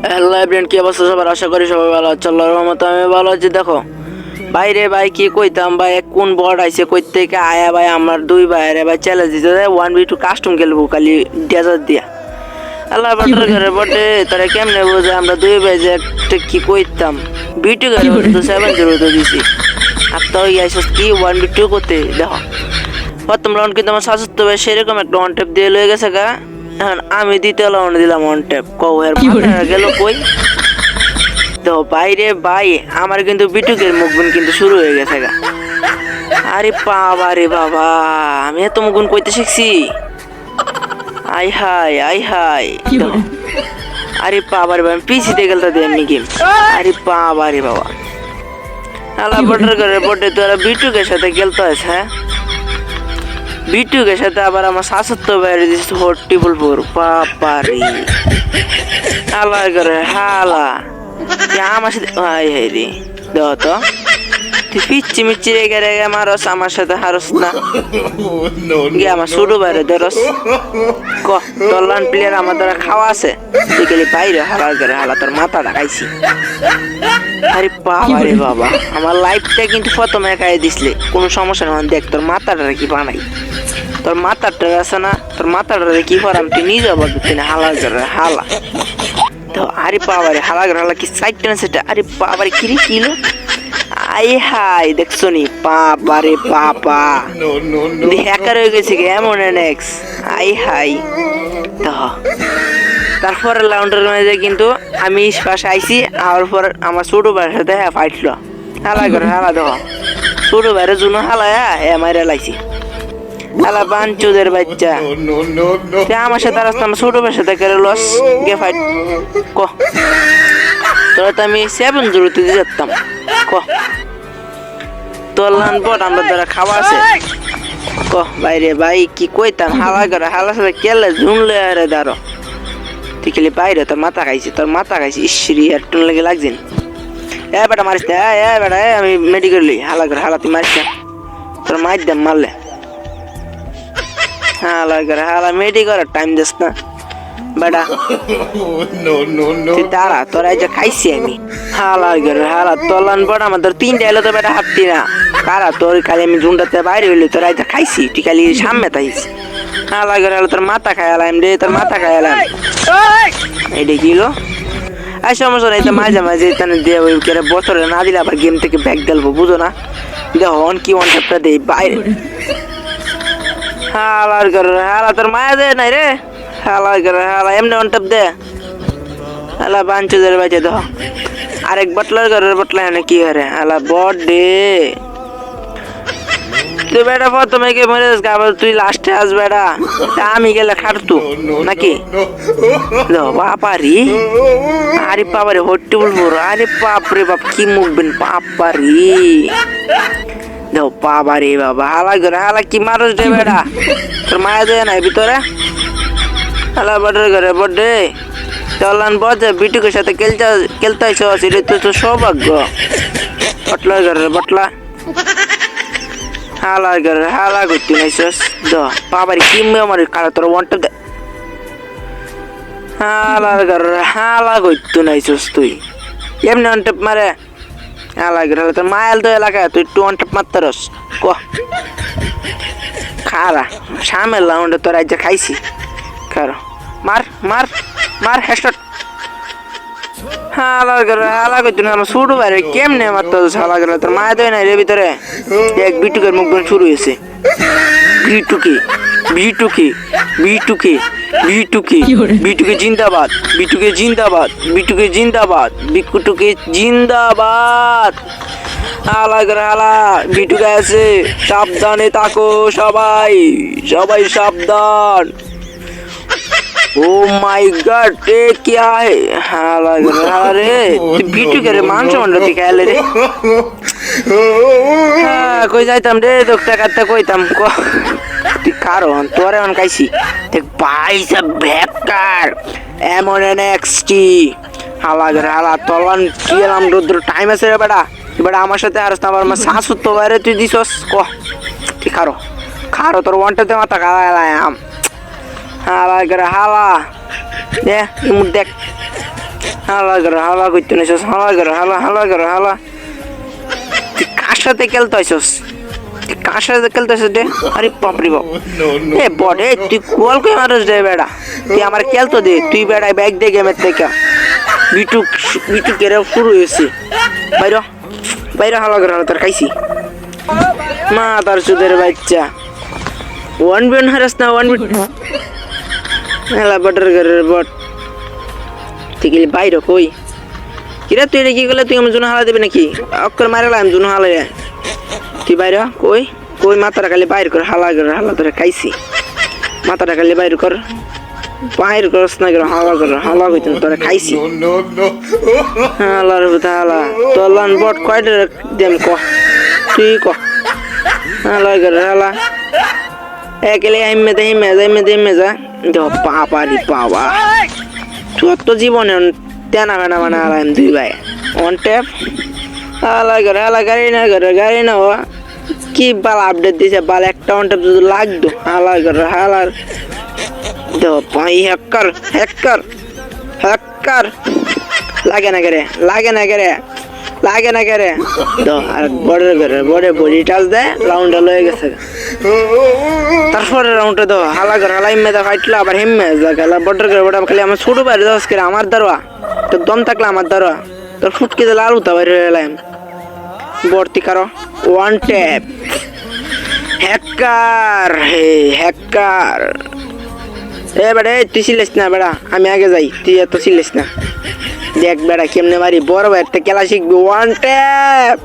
Hello everyone, কি অবস্থা সবার? আশা করি সবাই ভালো আছে। আল্লাহর রহমতে আমি ভালো আছি। দেখো বাইরে ভাই কি কইতাম ভাই, কোন বড় আইছে কই থেকে আয়া ভাই, আমার দুই ভাইরে ভাই চ্যালেঞ্জ দিতে 1v2 কাস্টম খেলবো খালি ডেজার্ট দিয়া। আল্লাহ বাটার ঘরে বটে তারা কেমনে বোঝে আমরা দুই ভাই যে একটা কি কইতাম বিটু ঘরে তো 7-0 তো দিছি। আর তো আইসস কি 1v2 করতে। দেখো প্রথম রাউন্ড কিন্তু আমার শাশুড়ি ভাই সেরকম একটা ওয়ান ট্যাপ দিয়ে লয়ে গেছে গা। এখন আমি দ্বিতীয় রাউন্ড দিলাম ওয়ান ট্যাপ, কৌহের মাথা গেল কই। তো বাইরে ভাই আমার কিন্তু বিটুকের মুখগুন কিন্তু শুরু হয়ে গেছে গা। আরে বাবা রে বাবা, আমি এত মুখগুন কইতে শিখছি। আই হাই আই হাই। আরে বাবা রে বাবা, আমি পিছিতে গেলতা দিয়ে এমনি গেম। আরে বাবা রে বাবা, আল্লাহ বটার করে বটে তোরা বিটুকের সাথে খেলতে আছে। হ্যাঁ বিটুকের সাথে আবার আমার শাশুত্ব বাইরে দিচ্ছে 44 বাবা রে। আল্লাহ করে হালা আমার সাথে হাই হাই রে। দেখ তো তুই পিচ্ছি মিচ্ছি রেগে রেগে মারস, আমার সাথে হারস না। গিয়ে আমার ছোট বাইরে ধরস ক তল্লান প্লেয়ার আমার দ্বারা খাওয়া আছে, তুই গেলি বাইরে হালা করে হালা তোর মাথা ঢাকাইছি। আরে বাবা রে বাবা, আমার লাইফটা কিন্তু প্রথমে খাই দিসলে কোনো সমস্যা নেই। দেখ তোর মাথাটা কি বানাই, তোর মাথাটা আছে না, তোর মাথাটা কি করাম তুই নিজে বলতে না। হালা করে হালা তো আরে বাবা রে হালা করে হালা কি সাইডটা না সেটা। আরে বাবা রে কিরে কিলো আই হাই দেখছো নি বাবা রে বাবা, হ্যাকার হয়ে গেছে এমন নেক্স। আই হাই তো তারপরে রাউন্ডের মধ্যে কিন্তু আমি পাশে আইসি। আর পর আমার ছোট ভাইয়ের সাথে হ্যাঁ ফাইটলো। হালা করে হালা দেখো ছোট ভাইয়ের জন্য হালায়া মাইরা লাইছি। হালা বাঞ্চুদের বাচ্চা আমার সাথে আসতো, আমার ছোট ভাইয়ের সাথে করে লস গে ফাইট ক তোরা তো আমি 7-0 দিয়ে যেতাম ক তোর লান বট আমার দ্বারা খাওয়া আছে ক বাইরে ভাই কি কইতাম। হালা করে হালার সাথে কেলে ঝুমলে আরে দাঁড়ো তুই খেলি বাইরে তোর মাথা খাইছি, তোর মাথা খাইছি। ইসরি একটু লেগে লাগছেন। এ বেটা মারিস না, এ বেটা আমি মেডিকেল লই। হালা করে হালা তুই মারিস না, তোর মাইর দাম মারলে। হালা করে হালা মেডিকেল টাইম দিস না বেটা। তুই তারা তোরা যে খাইছি আমি। হালা করে হালা তোলান বড় আমাদের 3টা এলো তো বেটা হাঁটতি না কারা তোর খালি আমি ঝুমটাতে বাইরে হইলে তোরা যে খাইছি তুই খালি সামনে তাইস। হালা করে হালা তোর মাথা খাইলাম রে, তোর মাথা খাইলাম। এটা কিলো আর সমস্যা নাই তো, মাঝে মাঝে দিয়ে ওই বছরে না দিলে আবার গেম থেকে ব্যাক দেলবো বুঝো না। দেখো অন কি ওয়ান ট্যাপটা দেই বাইরে। হালার করে হালা তোর মায়া দে নাই রে। হালা করে হালা এমনি ওয়ান ট্যাপ দে। হালা বাঞ্চুদের বাজে দেখো আরেক বটলার ঘরের বটলা এনে কি হারে হালা বট ডে। তুই বেটা প্রথমে কে মরে যাস আবার তুই লাস্টে আস বেটা। আমি গেলে খাটতু নাকি বাপারি। আরে বাবারে হট্টে বলবো। আরে বাপরে বাপ কি মুখবেন বাপারি। দেখো বাবা রে বাবা হালা ঘরে হালা কি মানুষ রে বেটা, তোর মায়া দেয় নাই ভিতরে। হালা বটের ঘরে বটে চলান বজে বিটুকের সাথে খেলতে আইস, এটা তো তোর সৌভাগ্য। বটলার ঘরে বটলা হালা ঘরে হালা করতে নাইছস। বাবারি কি আমার কারা তোর ওয়ান ট্যাপ দে। হালার ঘরে হালা করতে নাইছস তুই এমনি ওয়ান ট্যাপ মারে। হালা ঘরে তোর মায়াল তো এলাকায় তুই একটু ওয়ান ট্যাপ মারতে রস ক খারা সামের লাউন্ডে তোর আজ খাইছি। খারো মার মার মার হেডশট। হালা করে হালা করতে না আমার ছোট বাইরে কেমনে মারতে হালা করে তোর মায়া দেয় না রে ভিতরে। এক বিটুকের মুখগুন শুরু হয়েছে। বিটুকে বিটুকে বিটুকে বিটুকে বিটুকে জিন্দাবাদ, বিটুকে জিন্দাবাদ, বিটুকে জিন্দাবাদ, বিটুকে জিন্দাবাদ। হালা করে হালা বিটুকে আছে, সাবধানে থাকো সবাই, সবাই সাবধান। ओ माय गॉड ये क्या है। हाला अरे बिटू के रे मांस मंडा दिखाले रे। हां कोई যাইতাম রে দোকটা কাটতে কইতাম কো তুই কারণ তোরে অন কাইছি দেখ ভাই সব বেকার এমন এনএক্সটি। হালা হালা তলান কি এলাম রুদ্র টাইম আছে রে বেটা। বেটা আমার সাথে আর আমার শাশু তো বাইরে তুই দিছস কো ঠিক কারো খারো তোর ওয়ানটাতে মাথা খালাম। হালা করে হালা দে মুখ দেখ হালা করে হালা করতে নিছিস হালা করে হালা হালা করে হালা তুই কার সাথে খেলতে আইসস কার সাথে খেলতে আইসস রে আরে বাপরে বাপ এ বড়ে তুই কল কই মারস রে বেড়া তুই আমার খেলতো দে তুই বেড়া ব্যাগ দে গেমের থেকে বিটু বিটু কেরে শুরু হয়েছে বাইরে বাইরে হালা করে হালা তোর খাইছি মা তার সুদের বাচ্চা ওয়ান বিন হারাস না ওয়ান বিন হেলা বটার ঘরের বট তুই গেলি বাইরে কই কিরা তুই কি করলে তুই আমার জন্য হালা দেবে নাকি অক্ষর মারালাম জন্য হালা তুই বাইরে কই কই মাথাটা খালি বাইর কর হালা করে হালা তোরে খাইছি মাথাটা খালি বাইর কর বাইর করস না করে হালা কইতেন তোরে খাইছি হালার হালা তোর লান বট কয়টা দেম ক তুই ক হালা করে হালা একেলে হিমে যা দেখ পাপারি পাওয়া তোর তো জীবনে তেনা ফেনা মানে হালাম দুই ভাই অন ট্যাপ হালা করে হালা গাড়ি না কি বাল আপডেট দিছে বাল একটা অন ট্যাপ যদি লাগতো হালা করে হালার দেখ পাই হ্যাকার লাগে না করে তো আর বড়ের ঘরে বড়ে বডি টাচ দেয় রাউন্ডটা লয়ে গেছে তারপরে রাউন্ডটা দাও হালা করে হালা হিম্মে দা ফাইটলো আবার হিম্মে যা গেল বড়ের ঘরে বড় খালি আমার ছোট বাইরে দশ করে আমার দারোয়া তোর দম থাকলে আমার দারোয়া তোর ফুটকে দিলে আলু তা বাইরে এলাম ভর্তি কারো ওয়ান ট্যাপ হ্যাকার এ বেড়া তুই ছিলিস না বেড়া আমি আগে যাই তুই এত ছিলিস না দেখ বেড়া কেমনে মারি বড় ভাই একটা খেলা শিখবি ওয়ান ট্যাপ